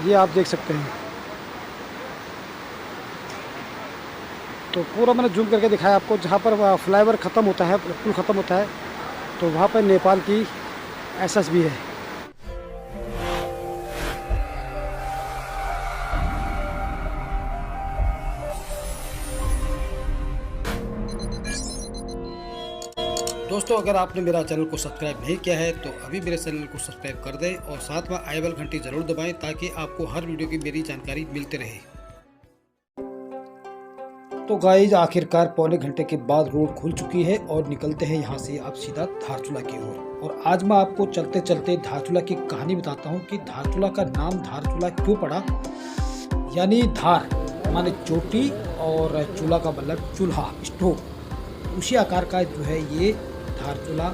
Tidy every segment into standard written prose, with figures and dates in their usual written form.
ये आप देख सकते हैं। तो पूरा मैंने जूम करके दिखाया आपको, जहाँ पर फ्लाईओवर ख़त्म होता है, पुल ख़त्म होता है, तो वहाँ पर नेपाल की एसएसबी है। दोस्तों, अगर आपने मेरा चैनल को सब्सक्राइब नहीं किया है तो अभी मेरे चैनल को सब्सक्राइब कर दें और साथ में आई बेल घंटी ज़रूर दबाएं ताकि आपको हर वीडियो की मेरी जानकारी मिलती रहे। तो गाइस, आखिरकार पौने घंटे के बाद रोड खुल चुकी है और निकलते हैं यहाँ से आप सीधा धारचूला की ओर। और आज मैं आपको चलते चलते धारचूला की कहानी बताता हूँ कि धारचूला का नाम धारचूला क्यों पड़ा। यानी धार माने चोटी और चूल्हा का मतलब चूल्हा, स्टोव, उसी आकार का जो है ये धारचूला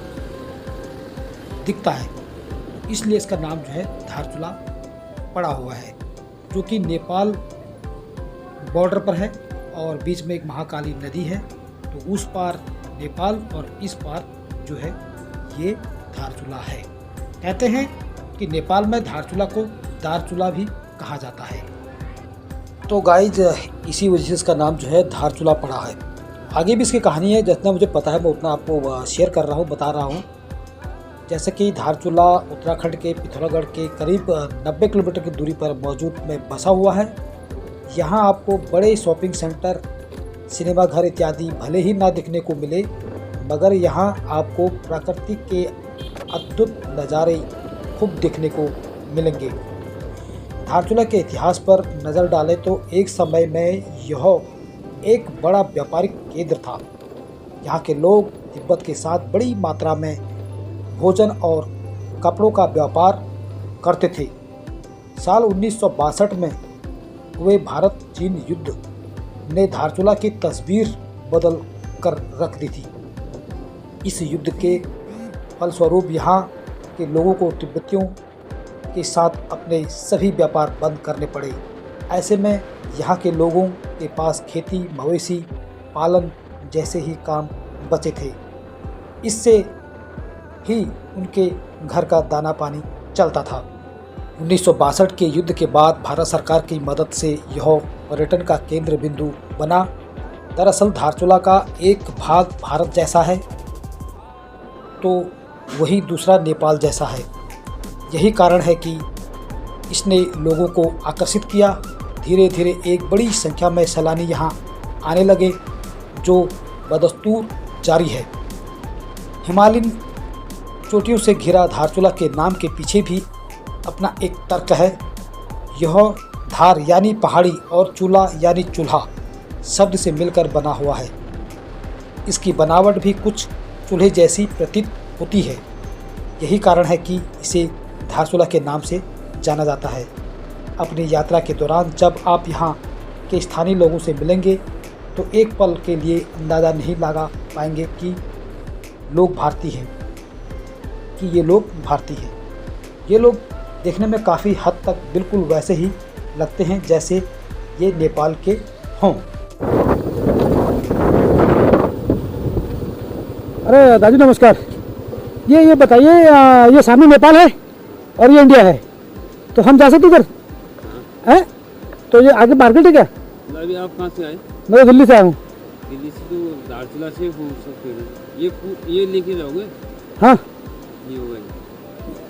दिखता है, इसलिए इसका नाम जो है धारचूला पड़ा हुआ है, जो कि नेपाल बॉर्डर पर है और बीच में एक महाकाली नदी है। तो उस पार नेपाल और इस पार जो है ये धारचूला है। कहते हैं कि नेपाल में धारचूला को दारचूला भी कहा जाता है। तो गाइज, इसी वजह से इसका नाम जो है धारचूला पड़ा है। आगे भी इसकी कहानी है, जितना मुझे पता है मैं उतना आपको शेयर कर रहा हूँ, बता रहा हूँ। जैसे कि धारचूला उत्तराखंड के पिथौरागढ़ के करीब 90 किलोमीटर की दूरी पर मौजूद में बसा हुआ है। यहाँ आपको बड़े शॉपिंग सेंटर, सिनेमा घर इत्यादि भले ही ना दिखने को मिले, मगर यहाँ आपको प्रकृति के अद्भुत नज़ारे खूब देखने को मिलेंगे। धारचूला के इतिहास पर नज़र डालें तो एक समय में यह एक बड़ा व्यापारिक केंद्र था। यहाँ के लोग तिब्बत के साथ बड़ी मात्रा में भोजन और कपड़ों का व्यापार करते थे। साल 1962 में हुए भारत चीन युद्ध ने धारचूला की तस्वीर बदल कर रख दी थी। इस युद्ध के फलस्वरूप यहाँ के लोगों को तिब्बतियों के साथ अपने सभी व्यापार बंद करने पड़े। ऐसे में यहाँ के लोगों के पास खेती, मवेशी पालन जैसे ही काम बचे थे। इससे ही उनके घर का दाना पानी चलता था। 1962 के युद्ध के बाद भारत सरकार की मदद से यह पर्यटन का केंद्र बिंदु बना। दरअसल धारचूला का एक भाग भारत जैसा है तो वही दूसरा नेपाल जैसा है। यही कारण है कि इसने लोगों को आकर्षित किया। धीरे धीरे एक बड़ी संख्या में सैलानी यहाँ आने लगे, जो बदस्तूर जारी है। हिमालयन चोटियों से घिरा धारचूला के नाम के पीछे भी अपना एक तर्क है। यह धार यानी पहाड़ी और चूल्हा यानी चूल्हा शब्द से मिलकर बना हुआ है। इसकी बनावट भी कुछ चूल्हे जैसी प्रतीत होती है। यही कारण है कि इसे धारचूला के नाम से जाना जाता है। अपनी यात्रा के दौरान जब आप यहाँ के स्थानीय लोगों से मिलेंगे तो एक पल के लिए अंदाज़ा नहीं लगा पाएंगे कि लोग भारतीय हैं, कि ये लोग भारतीय हैं। ये लोग देखने में काफ़ी हद तक बिल्कुल वैसे ही लगते हैं जैसे ये नेपाल के हों। अरे दादी नमस्कार, ये बताइए, ये सामने नेपाल है और ये इंडिया है, तो हम जा सकते उधर हैं? तो ये आगे मार्केट है क्या? अभी आप कहाँ से आए? मैं दिल्ली से आया हूँ। दिल्ली से तो धारचूला से हो सकते हैं। ये लेके जाओगे? हाँ, ये होगा।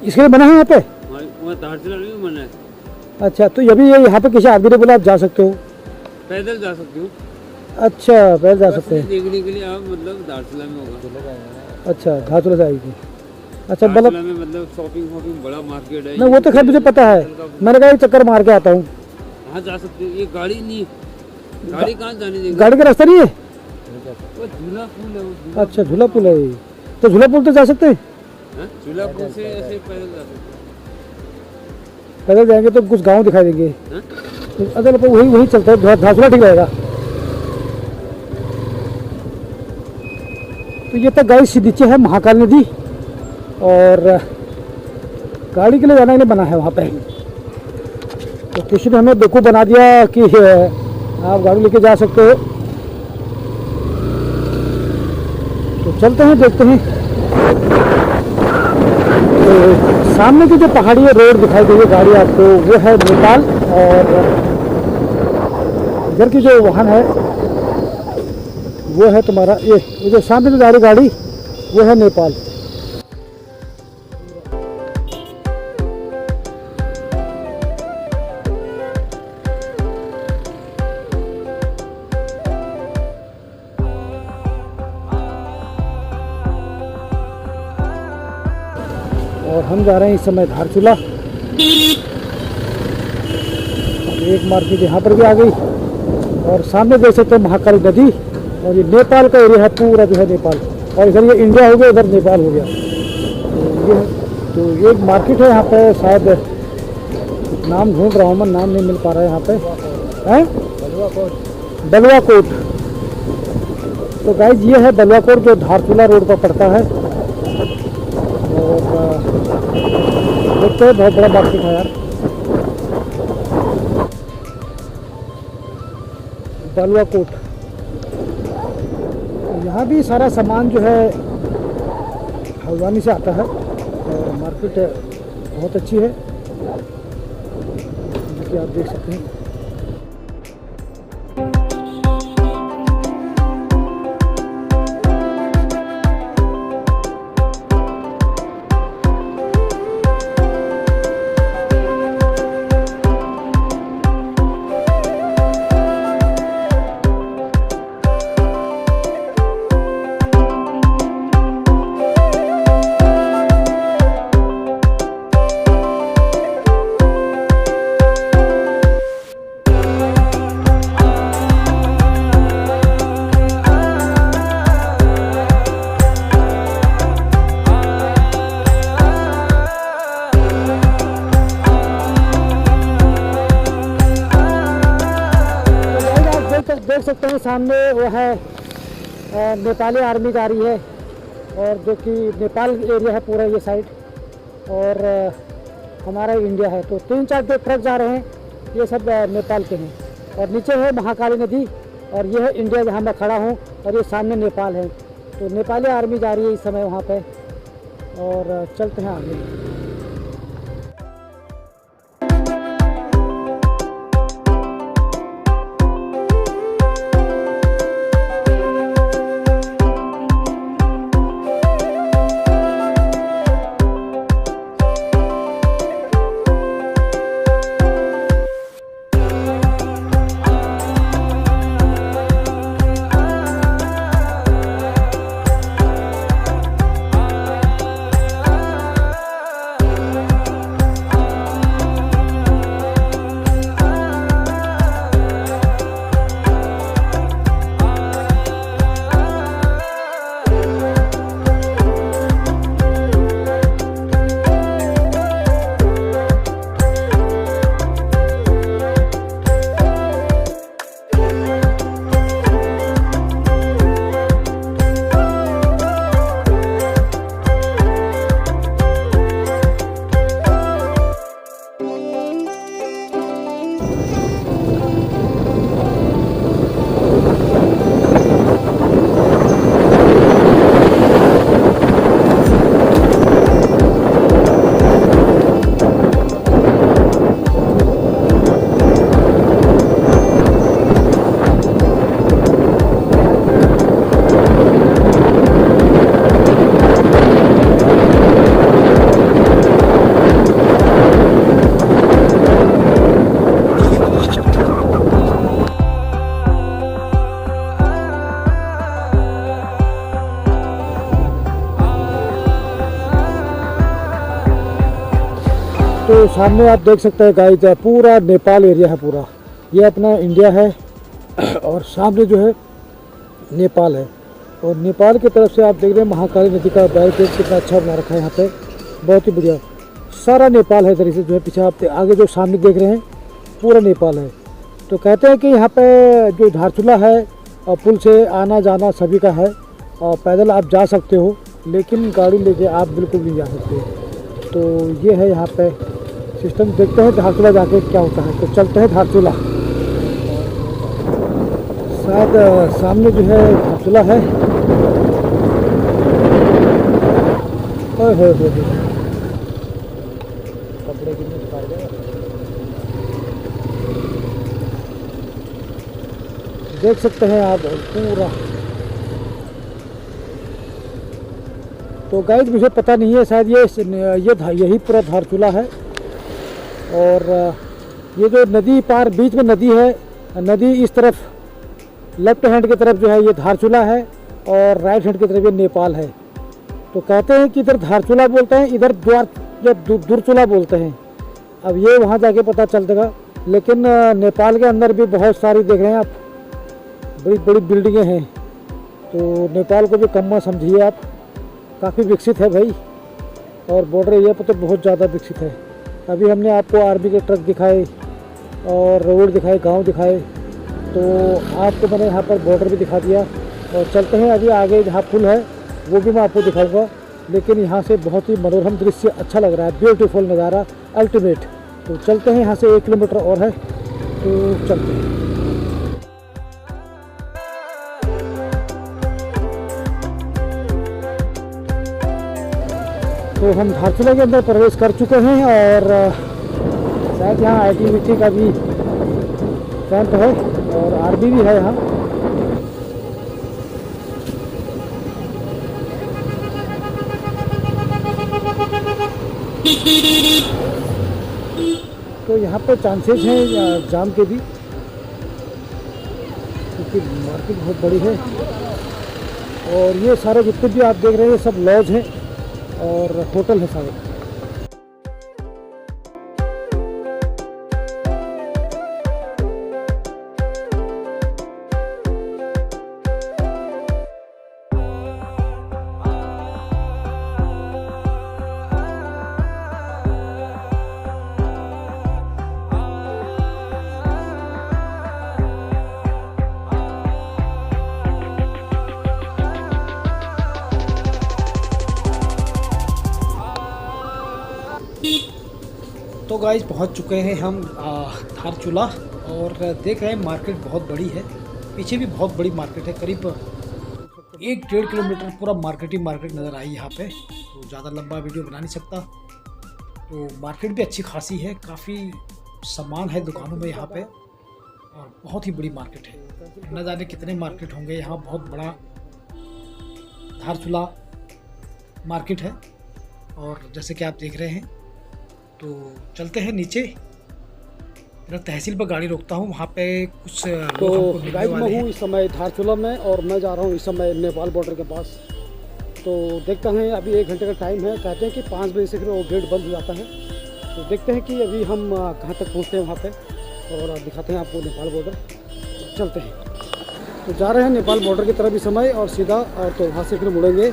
इसके लिए बना है यहाँ पे? वहाँ धारचूला नहीं बना है। अच्छा, तो ये यहाँ पे किसी आदमी ने बोला आप जा सकते हो? पैदल जा सकते हो। अच्छा, पैदल जा सकते हैं। देखने के लिए आप मतलब धारचूला में होगा। अच्छा, धारचूला से आएगी। अच्छा, धारचूला में मतलब शॉपिंग बड़ा मार्केट है। नहीं, वो तो खैर मुझे पता है, मैंने कहा चक्कर मार के आता हूँ। कहाँ जा सकते हो? ये गाड़ी नहीं, गाड़ी कहाँ जाने देंगे? गाड़ी का रास्ता नहीं है? वो झूला पुल है। अच्छा, झूला पुल है। तो झूला पुल तो जा सकते हैं? झूला पुल से ऐसे पैदल जा सकते हैं। पैदल जाएंगे तो कुछ गांव दिखाई देंगे। अगर वही चलता है, धारचूला ठीक रहेगा। तो ये तक गाइस नीचे है महाकाल नदी और गाड़ी के लिए जाना इन्हें बना है वहाँ पे। तो किसी ने हमें बेवकूफ़ बना दिया कि आप गाड़ी लेके जा सकते हो। तो चलते हैं, देखते हैं। तो सामने की जो पहाड़ी रोड दिखाई दे रही है गाड़ी आपको, वो है नेपाल। और इधर की जो वाहन है वो है तुम्हारा ये जो सामने जो जा रही गाड़ी वो है नेपाल। और हम जा रहे हैं इस समय धारचूला। एक मार्केट यहाँ पर भी आ गई और सामने देख सकते हैं महाकाली नदी। और ये नेपाल का एरिया है पूरा, जो है नेपाल। और इधर ये इंडिया हो गया, इधर नेपाल हो गया। तो ये एक मार्केट है यहाँ पे, शायद नाम ढूंढ रहा हूँ मैं, नाम नहीं मिल पा रहा है यहाँ पे। हैं बलुआकोट। तो गाइस ये है बलुआकोट, जो धारचूला रोड पर पड़ता है। और देखते हैं, बहुत बड़ा मार्केट है यार बलुआकोट। यहाँ भी सारा सामान जो है हल्द्वानी से आता है। और मार्केट बहुत अच्छी है, जैसे आप देख सकते हैं। देख सकते हैं सामने वो है नेपाली आर्मी जा रही है, और जो कि नेपाल एरिया है पूरा ये साइड। और हमारा इंडिया है। तो 3-4 जो ट्रक जा रहे हैं ये सब नेपाल के हैं। और नीचे है महाकाली नदी, और ये है इंडिया जहाँ मैं खड़ा हूँ, और ये सामने नेपाल है। तो नेपाली आर्मी जा रही है इस समय वहाँ पे। और चलते हैं आगे। तो सामने आप देख सकते हैं गाइस, पूरा नेपाल एरिया है पूरा। ये अपना इंडिया है और सामने जो है नेपाल है। और नेपाल की तरफ से आप देख रहे हैं महाकाली नदी का बैरिकेड कितना अच्छा बना रखा है यहाँ पे, बहुत ही बढ़िया। सारा नेपाल है इधर से जो है, पीछे आप आगे जो सामने देख रहे हैं पूरा नेपाल है। तो कहते हैं कि यहाँ पे जो धारचूला है और पुल से आना जाना सभी का है, और पैदल आप जा सकते हो, लेकिन गाड़ी लेके आप बिल्कुल नहीं जा सकते। तो ये है यहाँ पे सिस्टम। देखते हैं धारचूला जाके क्या होता है। तो चलते हैं धारचूला। शायद सामने जो है धारचूला है। ओए होए होए, कपड़े कितने दिखाए गए, देख सकते हैं आप पूरा। तो गाइस मुझे पता नहीं है, शायद यही पूरा धारचूला है। और ये जो नदी पार बीच में नदी है, नदी इस तरफ लेफ्ट हैंड की तरफ जो है ये धारचूला है और राइट हैंड की तरफ ये नेपाल है। तो कहते हैं कि इधर धारचूला बोलते हैं, इधर दूरचूला बोलते हैं। अब ये वहाँ जाके पता चल देगा। लेकिन नेपाल के अंदर भी बहुत सारी देख रहे हैं आप, बड़ी बड़ी बिल्डिंगें हैं। तो नेपाल को भी कम मत समझिए आप, काफ़ी विकसित है भाई। और बॉर्डर एरिया पर तो बहुत ज़्यादा विकसित है। अभी हमने आपको आर्मी के ट्रक दिखाए और रोड दिखाए, गांव दिखाए, तो आपको मैंने यहाँ पर बॉर्डर भी दिखा दिया। और चलते हैं अभी आगे, जहाँ पुल है वो भी मैं आपको दिखाऊंगा। लेकिन यहाँ से बहुत ही मनोरम दृश्य अच्छा लग रहा है, ब्यूटीफुल नज़ारा, अल्टीमेट। तो चलते हैं, यहाँ से 1 किलोमीटर और है, तो चलते हैं। तो हम धारचूला के अंदर प्रवेश कर चुके हैं और शायद यहाँ ITBT का भी कैंप है और आर्मी भी है यहाँ। तो यहाँ पर चांसेस हैं जाम के भी, क्योंकि मार्केट बहुत बड़ी है। और ये सारे जितने भी आप देख रहे हैं ये सब लॉज हैं और होटल है सारे। तो गाइस पहुंच चुके हैं हम धारचूला और देख रहे हैं मार्केट बहुत बड़ी है। पीछे भी बहुत बड़ी मार्केट है, करीब 1-1.5 किलोमीटर पूरा मार्केट ही मार्केट नज़र आई यहाँ पे। तो ज़्यादा लंबा वीडियो बना नहीं सकता। तो मार्केट भी अच्छी खासी है, काफ़ी सामान है दुकानों में यहाँ पे और बहुत ही बड़ी मार्केट है। न जाने कितने मार्केट होंगे यहाँ, बहुत बड़ा धारचूला मार्केट है। और जैसे कि आप देख रहे हैं, तो चलते हैं नीचे। मेरा तहसील पर गाड़ी रोकता हूँ, वहाँ पे कुछ तो गाइस मैं हूँ इस समय धारचूला में और मैं जा रहा हूँ इस समय नेपाल बॉर्डर के पास। तो देखते हैं, अभी 1 घंटे का टाइम है। कहते हैं कि 5 बजे से फिर वो गेट बंद हो जाता है। तो देखते हैं कि अभी हम कहाँ तक पहुँचते हैं वहाँ पे और दिखाते हैं आपको नेपाल बॉर्डर। चलते हैं, तो जा रहे हैं नेपाल बॉर्डर की तरफ इस समय और सीधा, और तो वहाँ से फिर मुड़ेंगे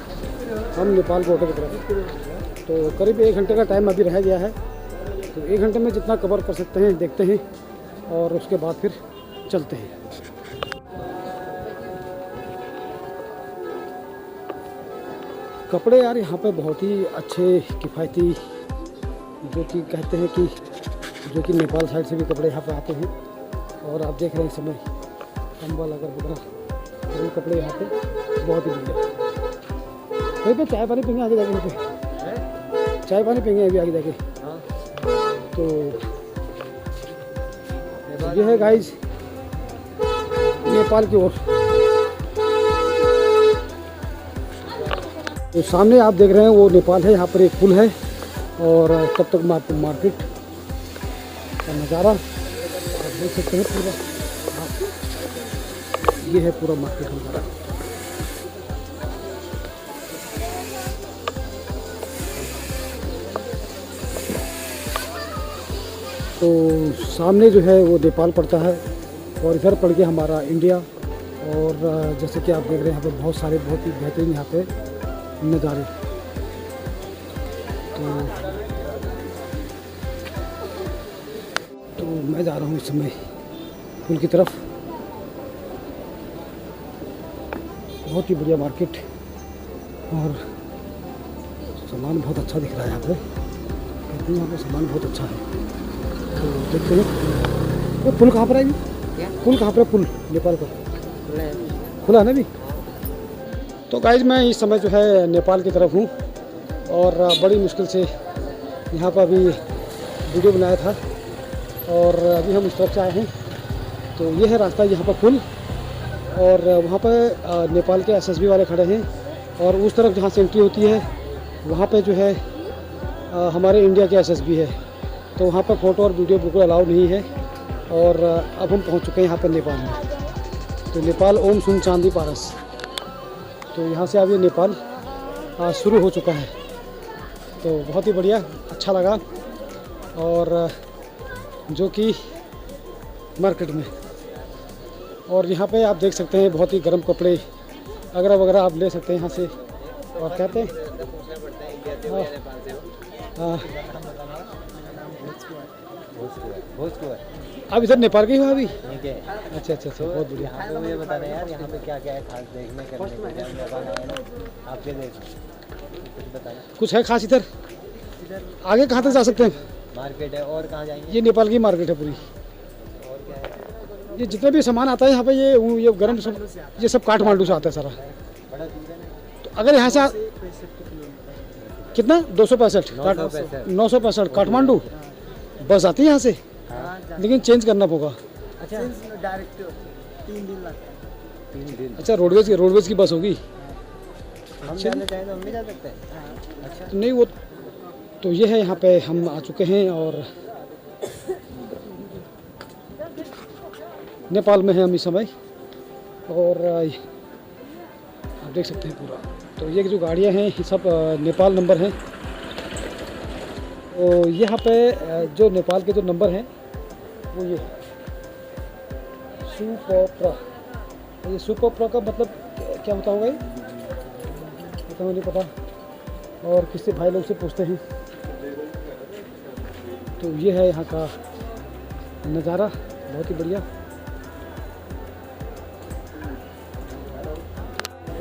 हम नेपाल बॉर्डर की तरफ। तो करीब 1 घंटे का टाइम अभी रह गया है। तो 1 घंटे में जितना कवर कर सकते हैं देखते हैं और उसके बाद फिर चलते हैं। कपड़े यार यहाँ पे बहुत ही अच्छे किफ़ायती, जो कि कहते हैं कि जो कि नेपाल साइड से भी कपड़े यहाँ पे आते हैं। और आप देख रहे हैं इस समय कंबल अगर वगैरह सभी कपड़े यहाँ पे बहुत ही बढ़िया। कहीं पे चाय पानी पीएंगे आगे जाके, यहाँ पे चाय पानी पीएंगे अभी आगे जाके। तो ये है गाइस नेपाल की ओर। तो सामने आप देख रहे हैं वो नेपाल है, यहाँ पर एक पुल है। और तब तक मैं आपको मार्केट का नज़ारा आप देख सकते हैं पूरा। ये है पूरा मार्केट नज़ारा। तो सामने जो है वो नेपाल पड़ता है और इधर पड़ गया हमारा इंडिया। और जैसे कि आप देख रहे हैं यहाँ पे बहुत सारे बहुत ही बेहतरीन यहाँ पे नज़ारे। तो मैं जा रहा हूँ इस समय पुल की तरफ। बहुत ही बढ़िया मार्केट और सामान बहुत अच्छा दिख रहा है यहाँ पे। कहते हैं यहाँ पे सामान बहुत अच्छा है। तो देखते हैं वो पुल कहाँ पर है अभी, पुल कहाँ पर है, पुल नेपाल का खुला है ना अभी। तो गाइज मैं इस समय जो है नेपाल की तरफ हूँ और बड़ी मुश्किल से यहाँ पर अभी वीडियो बनाया था और अभी हम उस तरफ से आए हैं। तो ये है रास्ता, यहाँ पर पुल, और वहाँ पर नेपाल के एसएसबी वाले खड़े हैं, और उस तरफ जहाँ से एंट्री होती है वहाँ पे जो है हमारे इंडिया के एसएसबी है। तो वहाँ पर फ़ोटो और वीडियो बिल्कुल अलाउ नहीं है। और अब हम पहुँच चुके हैं यहाँ पर नेपाल में। तो नेपाल ओम सुन चांदी पारस, तो यहाँ से अब ये नेपाल शुरू हो चुका है। तो बहुत ही बढ़िया, अच्छा लगा। और जो कि मार्केट में, और यहाँ पे आप देख सकते हैं बहुत ही गर्म कपड़े अगैरह वगैरह आप ले सकते हैं यहाँ से। और कहते हैं आप इधर नेपाल के ही हो अभी? अच्छा अच्छा अच्छा, बहुत बढ़िया। तो ये बता रहे हैं यार यहाँ पे क्या क्या है खास देखने करने को, जब नेपाल आए ना आपके देखो कुछ बताएं। कुछ है खास इधर? आगे कहाँ तक जा सकते हैं? मार्केट है, और कहाँ जाएंगे? ये नेपाल की मार्केट है पूरी। और क्या है? ये जितना भी सामान आता है यहाँ पे, ये गर्म ये सब काठमांडू से आता है सारा। बड़ा दूर है ना? तो अगर यहाँ से कितना 265 965 काठमांडू बस आती है यहाँ से, लेकिन चेंज करना होगा। अच्छा, डायरेक्ट 3 दिन लगता है। 3 दिन? अच्छा, रोडवेज की बस होगी। हम जाना चाहें तो हम भी जा सकते हैं। अच्छा, तो नहीं वो, तो ये है यहाँ पे हम आ चुके हैं और नेपाल में है हम इस समय। और आप देख सकते हैं पूरा, तो ये जो गाड़ियाँ हैं ये सब नेपाल नंबर हैं। तो यहाँ पे जो नेपाल के जो नंबर हैं वो ये सुपोप्रा। ये सुपोप्रा का मतलब क्या होता होगा, ये तो मुझे नहीं पता, और किससे भाई लोग से पूछते हैं। तो ये है यहाँ का नज़ारा, बहुत ही बढ़िया।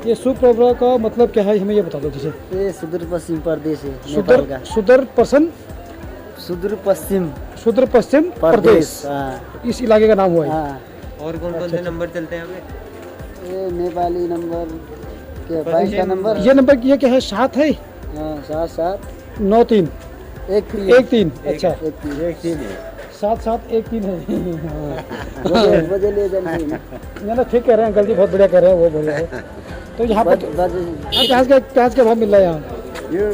ये सुपोप्रा का मतलब क्या है, हमें ये बता दो किसे। ये सुदूर पश्चिम प्रदेश है नेपाल का। सुदूर पश्चिम प्रदेश, इस इलाके का नाम हुआ है। और कौन कौन से नंबर चलते हैं यहाँ पे? ये नेपाली नंबर क्या, 22 का नंबर। ये नंबर ये क्या है, 7 है? 7 7 9 3 1 1 3। अच्छा, 1 3 है। 7 7 1 3 है। बजे ले जाने ना ठीक कह रहे हैं, गलती बहुत बढ़िया कर रहे हैं, वो बढ़िया है। तो यहाँ पर प्याज का भाव मिल रहा है यहाँ? ये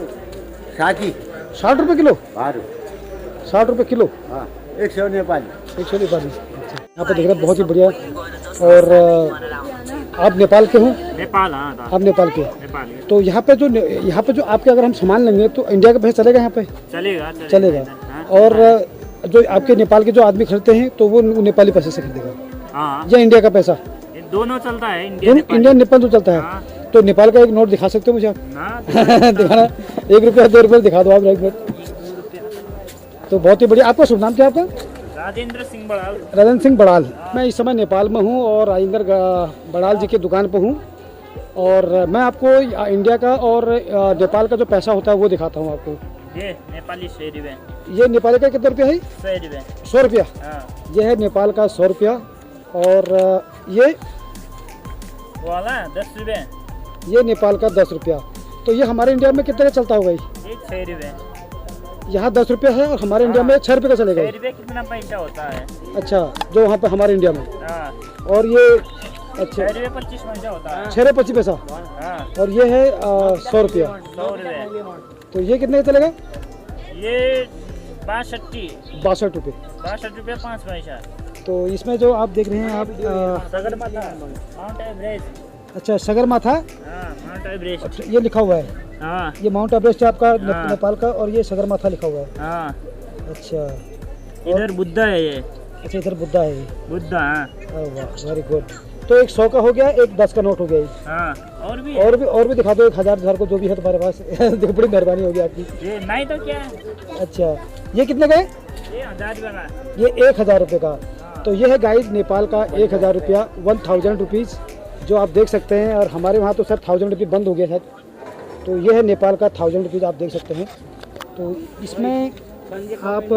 साकी 60 रुपये किलो। 60 रुपये किलो। हाँ, 100 नेपाली। 100 नेपाली। अच्छा, यहाँ पर देख रहे हैं बहुत ही बढ़िया। और आप नेपाल के हो? नेपाल, हाँ आप नेपाल के? नेपाल। तो यहाँ पे जो आपके अगर हम सामान लेंगे तो इंडिया का पैसा चलेगा यहाँ पे? चलेगा। और जो आपके नेपाल के जो आदमी खरीदते हैं तो वो नेपाली पैसे से खरीदेगा या इंडिया का पैसा? दोनों चलता है, इंडिया नेपाल तो चलता है। तो नेपाल का एक नोट दिखा सकते हो मुझे आप? दिखाना, 1 रुपया 2 रुपये दिखा दो आप एक मिनट। तो बहुत ही बढ़िया। आपका शुभ नाम क्या है आपका? राजेंद्र सिंह बड़ाल। राजेंद्र सिंह बड़ाल। मैं इस समय नेपाल में हूँ और राजेंद्र बड़ाल जी की दुकान पर हूँ। और मैं आपको इंडिया का और नेपाल का जो पैसा होता है वो दिखाता हूँ आपको। ये नेपाली 100 रुपये। ये नेपाली का कितना रुपया है? 100 रुपये। 100 रुपया। ये है नेपाल का 100 रुपया। और ये वाला 10 रुपये। ये नेपाल का 10 रुपया। तो ये हमारे इंडिया में कितने का चलता होगा? ये 6 रुपये। यहाँ 10 रुपया है और हमारे इंडिया में 6 रुपये का चलेगा। 6 रुपये कितना पैसा होता है? अच्छा, जो वहाँ पे हमारे इंडिया में। और ये अच्छा 6 रुपये 25 पैसा होता है। 6 रुपये 25 पैसा। और ये है 100 रुपया। 100 रुपये। तो ये कितने का चलेगा? ये 62 रुपये। 62 रुपये 5 पैसा। तो इसमें जो आप देख रहे हैं आप सगरमाथा, माउंट एवरेस्ट। अच्छा, सगरमाथा। Mount Everest. अच्छा, ये लिखा हुआ है। ये माउंट एवरेस्ट है आपका नेपाल का, और ये सगरमाथा लिखा हुआ है। अच्छा, इधर बुद्धा है ये। अच्छा, इधर बुद्धा है ये। बुद्धा। वाह, वेरी गुड। तो एक 100 का हो गया, एक 10 का नोट हो गया। और भी दिखा दो, 1000 को जो भी है तुम्हारे पास। देखो, बड़ी मेहरबानी होगी आपकी। ये नहीं तो क्या। अच्छा, ये कितने का है? ये 1000 रुपये का। ये 1000 रुपये का। तो ये है गाइस नेपाल का 1000 रुपया, 1000 रुपीज़, जो आप देख सकते हैं। और हमारे वहाँ तो सर 1000 रुपये बंद हो गया शायद। तो ये है नेपाल का 1000 रुपीज़, आप देख सकते हैं। तो इसमें आप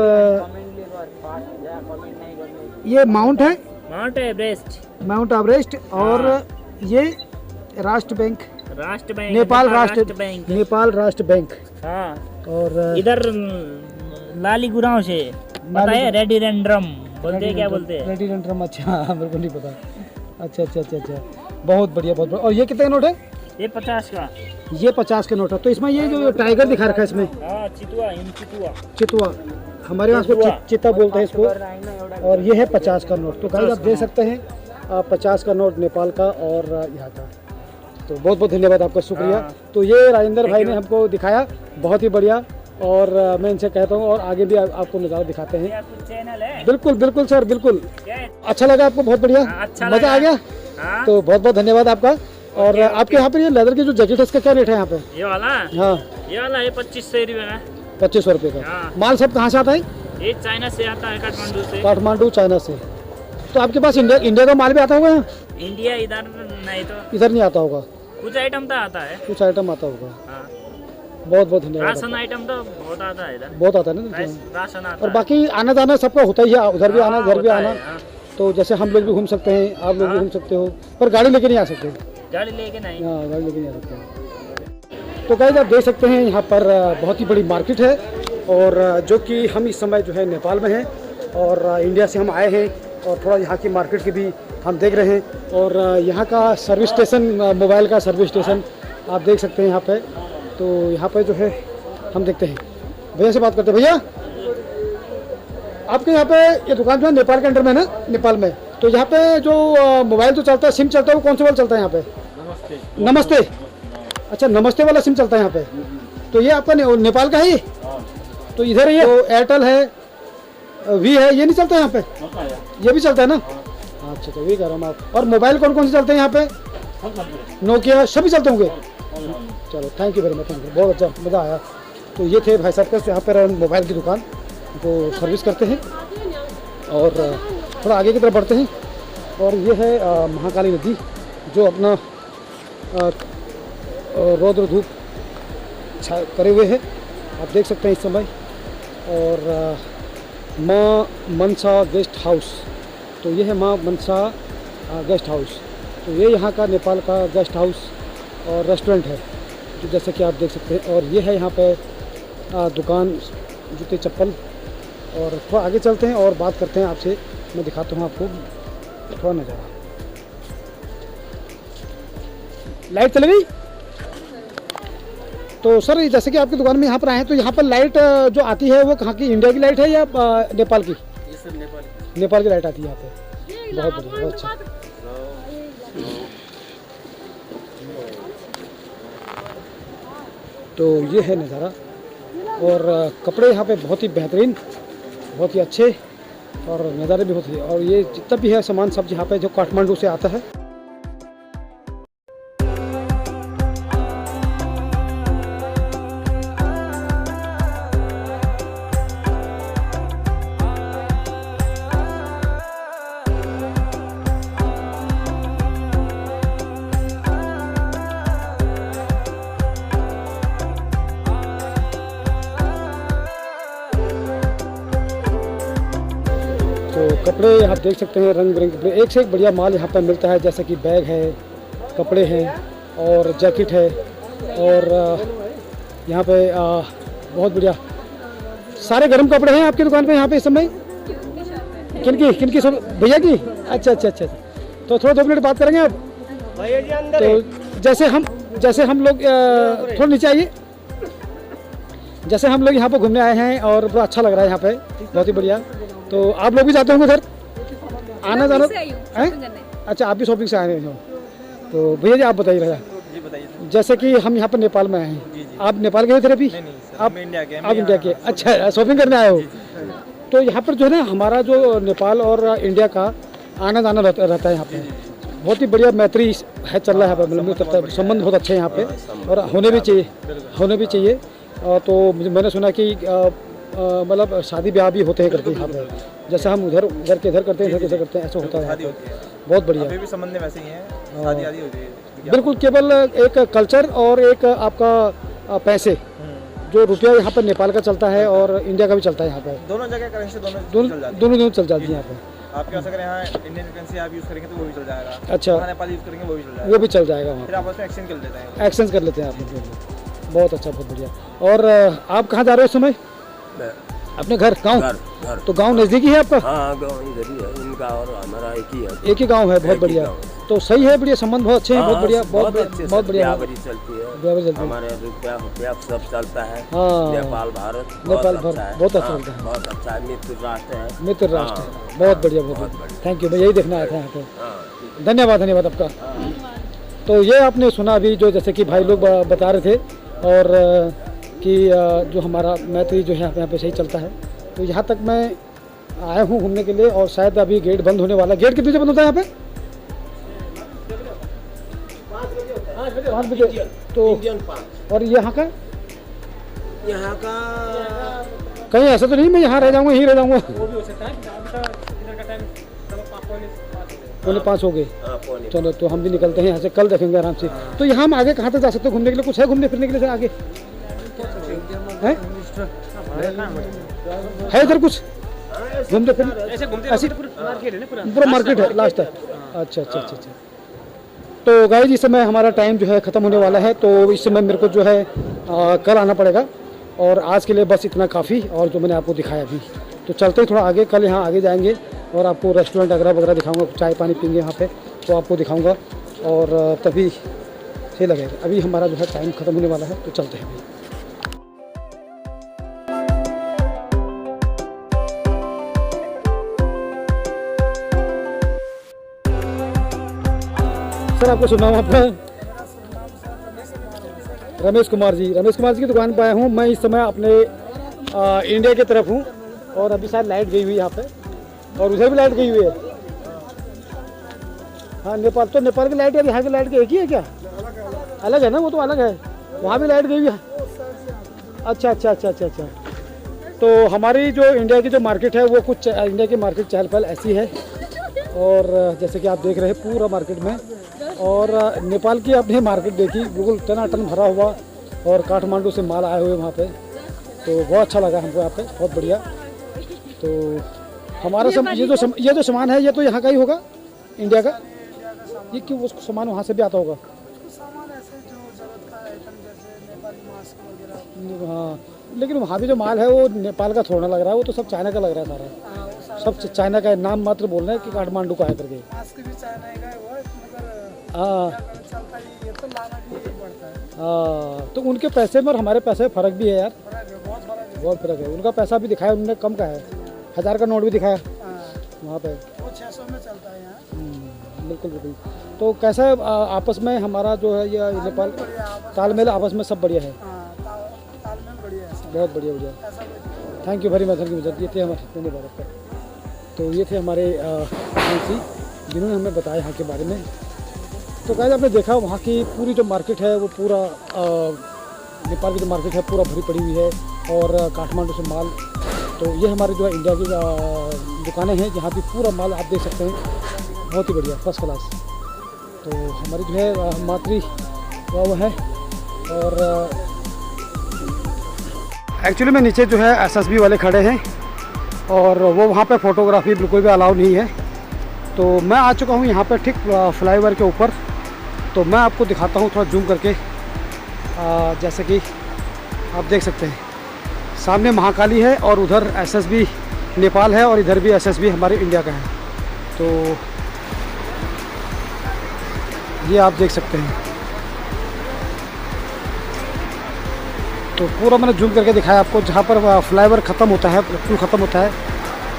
ये माउंट है, माउंट एवरेस्ट। और ये राष्ट्र बैंक, नेपाल राष्ट्र बैंक। हाँ। और इधर लाली गुराव से पता है, रेडी रेंड्रम बोलते हैं, क्या बोलते हैं? रेडी रेंड्रम, अच्छा मेरे को नहीं पता। अच्छा अच्छा अच्छा अच्छा, बहुत बढ़िया बहुत बढ़िया। और ये कितने का नोट है? ये 50 का। ये 50 का नोट है। तो इसमें ये जो टाइगर दिखा रखा है इसमें, हाँ चितुआ, चितुआ। चितुआ, हमारे यहाँ इसको चिता बोलते हैं इसको। और ये है 50 का नोट। तो गाइस आप देख सकते हैं 50 का नोट नेपाल का और यहाँ का। तो बहुत बहुत धन्यवाद आपका, शुक्रिया। तो ये राजेंद्र भाई ने हमको दिखाया, बहुत ही बढ़िया। और मैं इनसे कहता हूँ और आगे भी आपको नज़ारा दिखाते हैं। चैनल है? बिल्कुल बिल्कुल सर, बिल्कुल। अच्छा लगा आपको? बहुत बढ़िया, अच्छा मज़ा आ गया। तो बहुत बहुत धन्यवाद आपका। और आपके यहाँ पर ये लेदर की जो जैकेट है इसका क्या रेट है यहाँ पे? ये वाला? हाँ, ये वाला है 2500 रुपये का। 2500 रुपये का। हाँ। माल सब कहाँ से आता है? ये चाइना से आता है, काठमांडू से। काठमांडू, चाइना से। तो आपके पास इंडिया का माल भी आता होगा यहाँ? इंडिया इधर नहीं, तो इधर नहीं आता होगा? कुछ आइटम तो आता है। कुछ आइटम आता होगा। हाँ। बहुत बहुत धन्यवाद। राशन आइटम तो बहुत आता है इधर, बहुत आता है ना। राशन आता और है। बाकी आना जाना सबका होता ही है, उधर भी आना, इधर भी होता आना। है, हाँ। तो जैसे हम लोग भी घूम सकते हैं, आप लोग भी घूम सकते हो, पर गाड़ी लेके नहीं आ सकते। गाड़ी लेके नहीं। हाँ, गाड़ी लेके नहीं आ सकते। तो गाइस आप देख सकते हैं यहाँ पर बहुत ही बड़ी मार्केट है, और जो कि हम इस समय जो है नेपाल में हैं, और इंडिया से हम आए हैं, और थोड़ा यहाँ की मार्केट की भी हम देख रहे हैं। और यहाँ का सर्विस स्टेशन, मोबाइल का सर्विस स्टेशन आप देख सकते हैं यहाँ पे। तो यहाँ पे जो है हम देखते हैं, भैया से बात करते हैं। भैया, आपके यहाँ पे ये दुकान जो है नेपाल के अंडर में ना, नेपाल में, तो यहाँ पे जो मोबाइल जो चलता है, सिम चलता है, वो कौन सा वाला चलता है यहाँ पे? नमस्ते। अच्छा, नमस्ते वाला सिम चलता है यहाँ पे। तो ये आपका नेपाल का है? तो इधर ये एयरटेल है, वी है, ये नहीं चलता है यहाँ पे? ये भी चलता है ना? अच्छा, तो वही कह रहा हूँ आप। और मोबाइल कौन कौन से चलते हैं यहाँ पे? नोकिया सभी चलते होंगे? चलो, thank you very much, thank you, बहुत अच्छा, मज़ा आया। तो ये थे भाई साहब का यहाँ पर मोबाइल की दुकान, जो सर्विस करते हैं। और थोड़ा आगे की तरफ बढ़ते हैं, और ये है महाकाली नदी, जो अपना रौद्र धूप करे हुए है, आप देख सकते हैं इस समय। और माँ मनसा गेस्ट हाउस, तो ये है माँ मनसा गेस्ट हाउस। तो ये यहाँ का नेपाल का गेस्ट हाउस और रेस्टोरेंट है, तो जैसे कि आप देख सकते हैं। और ये है यहाँ पे दुकान, जूते चप्पल। और थोड़ा आगे चलते हैं और बात करते हैं आपसे, मैं दिखाता हूँ आपको थोड़ा नज़ारा। लाइट चली गई? तो सर, जैसे कि आपकी दुकान में यहाँ पर आए हैं, तो यहाँ पर लाइट जो आती है वो कहाँ की, इंडिया की लाइट है या नेपाल की? ये सब नेपाल नेपाल की लाइट आती है यहाँ पे। बहुत बढ़िया, बहुत अच्छा। तो ये है नज़ारा। और कपड़े यहाँ पे बहुत ही बेहतरीन, बहुत ही अच्छे, और नज़ारे भी बहुत ही। और ये जितना भी है सामान सब यहाँ पे जो काठमांडू से आता है। तो कपड़े आप देख सकते हैं, रंग बिरंगे कपड़े, एक से एक बढ़िया माल यहाँ पर मिलता है, जैसे कि बैग है, कपड़े हैं, और जैकेट है। और यहाँ पे बहुत बढ़िया सारे गर्म कपड़े हैं आपकी दुकान पे यहाँ पे इस समय। किनकी सब भैया की? अच्छा अच्छा अच्छा। तो थोड़ा 2 मिनट बात करेंगे आप। तो जैसे हम लोग थोड़ा नीचे आइए। जैसे हम लोग यहाँ पे घूमने आए हैं और बड़ा अच्छा लग रहा है यहाँ पे, बहुत ही बढ़िया। तो आप लोग भी जाते होंगे उधर आना जाना? अच्छा, आप भी शॉपिंग से आए हैं। तो भैया जी आप बताइए भैया, जैसे कि हम यहाँ पर नेपाल में आए हैं, आप नेपाल गए थे अभी? आप इंडिया के? अच्छा, शॉपिंग करने आए हो। तो यहाँ पर जो है ना, हमारा जो नेपाल और इंडिया का आना जाना रहता है यहाँ पे, बहुत ही बढ़िया मैत्री है, चल रहा है यहाँ पे, मतलब संबंध बहुत अच्छे हैं यहाँ पे, और होने भी चाहिए। तो मैंने सुना कि मतलब शादी ब्याह भी होते हैं करते हैं यहाँ पे, जैसे हम उधर के इधर करते हैं, इधर के करते हैं, ऐसा होता है। बहुत बढ़िया, अभी भी संबंध वैसे ही हैं, शादी आदि होती है। बिल्कुल, केवल एक कल्चर और एक आपका पैसे, जो रुपया यहाँ पर नेपाल का चलता है और इंडिया का भी चलता है यहाँ पे, दोनों जगह करेंसी दोनों चल जाती है यहाँ पे। आपके पास अगर यहाँ इंडियन करेंसी आप यूज़ करेंगे तो वो भी चल जाएगा। अच्छा, नेपाली यूज़ करेंगे वो भी चल जाएगा। वो भी चल जाएगा वहाँ, फिर आपस में एक्सचेंज कर लेते हैं। एक्सचेंज कर लेते हैं आप। बहुत अच्छा, बहुत बढ़िया। और आप कहाँ जा रहे हो इस समय? अपने घर गांव? घर घर। तो गांव नजदीकी है आपका? हाँ गाँव इधर ही है, इनका और हमारा एक ही है। एक ही गांव है, बहुत एक ही बढ़िया। गाँव। तो सही है, बढ़िया संबंध बहुत अच्छे हैं, बहुत हाँ, बढ़िया, बहुत अच्छे बहुत से बढ़िया। बराबरी चलती है, बराबरी चलती है। हमारे रुपया रुपया सब चलता है। हाँ। नेपाल भारत नेपाल बहुत भारत अच्छा है। बहुत अच्छा हाँ, चलता है। बहुत अच्छा है, मित्र राष्ट्र है। मित्र राष्ट्र हाँ, है, बहुत बढ़िया, बहुत बहुत बढ़िया। बढ़िया। थैंक यू, मैं यही देखना आया था यहाँ पे। हाँ, धन्यवाद, धन्यवाद आपका। तो ये आपने सुना अभी जो जैसे कि भाई लोग बता रहे थे, और कि जो हमारा मैत्री जो है यहाँ पे सही चलता है। तो यहाँ तक मैं आया हूँ घूमने के लिए, और शायद अभी गेट बंद होने वाला है। गेट कितने बजे बंद होता है यहाँ पे? 5 बजे। तो और यहाँ का कहीं ऐसा तो नहीं मैं यहाँ रह जाऊँगा, यहीं रह जाऊँगा? पौने 5 हो गए। चलो तो हम भी निकलते हैं यहाँ से, कल देखेंगे आराम से। तो यहाँ हम आगे कहाँ तक जा सकते हैं घूमने के लिए? कुछ है घूमने फिरने के लिए सर आगे? है इधर कुछ घूमते फिरने? ऐसी पूरा मार्केट है लास्ट है? अच्छा अच्छा अच्छा अच्छा। तो गाइस इस समय हमारा टाइम जो है ख़त्म होने वाला है, तो इस समय मेरे को जो है कल आना पड़ेगा, और आज के लिए बस इतना काफ़ी। और जो मैंने आपको दिखाया अभी, तो चलते हैं थोड़ा आगे, कल यहाँ आगे जाएंगे और आपको रेस्टोरेंट वगैरह दिखाऊंगा, चाय पानी पीएंगे यहाँ पे, तो आपको दिखाऊंगा, और तभी सही लगेगा। अभी हमारा जो है टाइम ख़त्म होने वाला है, तो चलते हैं अभी। सर आपको सुना हूँ आपका? रमेश कुमार जी, रमेश कुमार जी की दुकान पर आया हूँ मैं। इस समय अपने इंडिया की तरफ हूँ, और अभी शायद लाइट गई हुई है यहाँ पे, और उधर भी लाइट गई हुई है। हाँ नेपाल, तो नेपाल की लाइट और यहाँ की लाइट एक ही है क्या? अलग है ना, वो तो अलग है। वहाँ भी लाइट गई हुई है। अच्छा अच्छा अच्छा अच्छा अच्छा। तो हमारी जो इंडिया की जो मार्केट है वो कुछ इंडिया की मार्केट चहल पहल ऐसी है, और जैसे कि आप देख रहे हैं पूरा मार्केट में। और नेपाल की आपने मार्केट देखी, बिल्कुल टनाटन भरा हुआ, और काठमांडू से माल आए हुए वहाँ पे। तो बहुत अच्छा लगा हमको यहाँ पे, बहुत बढ़िया। तो हमारा ये जो सामान है, ये तो यहाँ का ही होगा, इंडिया का? ये क्यों वो सामान वहाँ से भी आता होगा? हाँ, लेकिन वहाँ भी जो माल है वो नेपाल का थोड़ा लग रहा है, वो तो सब चाइना का लग रहा है सारा। सब चाइना का है, नाम मात्र बोल रहे हैं कि काठमांडू का है करके। हाँ हाँ, तो उनके पैसे में और हमारे पैसे में फ़र्क भी है यार, बहुत फ़र्क है। उनका पैसा भी दिखाया उन्होंने कम का है, 1000 का नोट भी दिखाया वहाँ पे, वो 600 में चलता है यहाँ। बिल्कुल बिल्कुल। तो कैसा है आपस में हमारा जो है ये नेपाल तालमेल आपस में सब बढ़िया है? बहुत बढ़िया बढ़िया। Thank you very much, thank you. ये थे हमारे धन्यवाद आपका। तो ये थे हमारे जिन्होंने हमें बताया यहाँ के बारे में। तो गाइस आपने देखा वहाँ की पूरी जो मार्केट है वो पूरा नेपाल की जो मार्केट है पूरा भरी पड़ी हुई है, और काठमांडू से माल। तो ये हमारे जो है इंडिया की दुकानें हैं जहाँ भी पूरा माल आप देख सकते हैं, बहुत ही बढ़िया, फर्स्ट क्लास। तो हमारी जो है मातृ वो है। और एक्चुअली में नीचे जो है एसएसबी वाले खड़े हैं, और वो वहाँ पे फ़ोटोग्राफी बिल्कुल भी अलाउ नहीं है। तो मैं आ चुका हूँ यहाँ पर ठीक फ्लाईओवर के ऊपर। तो मैं आपको दिखाता हूँ थोड़ा जूम करके, जैसे कि आप देख सकते हैं सामने महाकाली है, और उधर एसएसबी नेपाल है, और इधर भी एसएसबी हमारे इंडिया का है। तो ये आप देख सकते हैं। तो पूरा मैंने जूम करके दिखाया आपको, जहाँ पर फ्लाईओवर ख़त्म होता है, पुल ख़त्म होता है,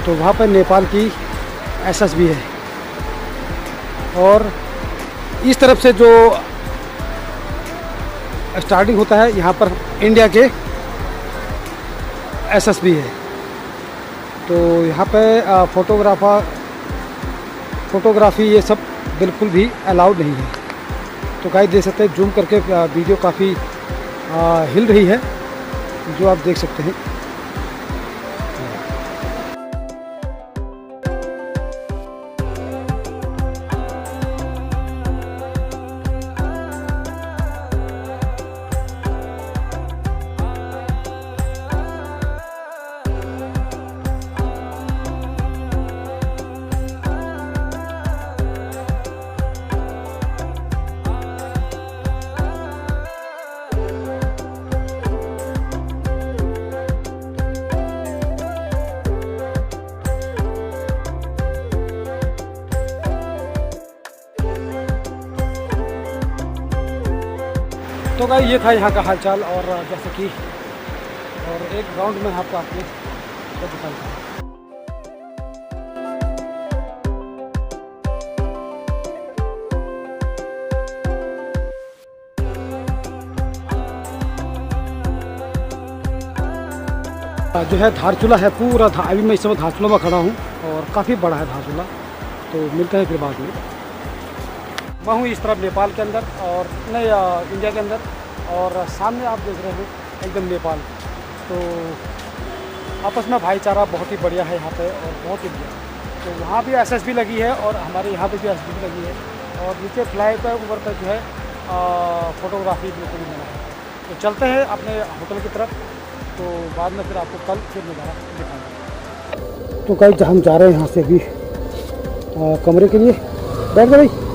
तो वहाँ पर नेपाल की एसएसबी है। और इस तरफ से जो स्टार्टिंग होता है यहाँ पर इंडिया के एसएसबी है। तो यहाँ पे फ़ोटोग्राफी ये सब बिल्कुल भी अलाउड नहीं है। तो गाइस देख सकते हैं जूम करके वीडियो काफ़ी हिल रही है, जो आप देख सकते हैं। तो गाइस ये था यहाँ का हालचाल, और जैसे कि और एक ग्राउंड में आपको आपने दिखाया। जो है धारचूला है पूरा था। अभी मैं इस समय धारचूला में खड़ा हूँ और काफ़ी बड़ा है धारचूला। तो मिलते हैं फिर बाद में। मैं हूँ इस तरफ नेपाल के अंदर और नहीं इंडिया के अंदर, और सामने आप देख रहे हैं एकदम नेपाल। तो आपस में भाईचारा बहुत ही बढ़िया है यहाँ पे और बहुत ही बढ़िया। तो वहाँ भी एसएसबी लगी है और हमारे यहाँ पे भी एसएसबी लगी है, और नीचे फ्लाई पे ऊपर पर जो है फोटोग्राफी बिल्कुल बना है। तो चलते हैं अपने होटल की तरफ, तो बाद में फिर आपको कल फिर नज़ारा दिखाऊंगा। तो गाइस हम जा रहे हैं यहाँ से अभी कमरे के लिए। बैठ गए भाई।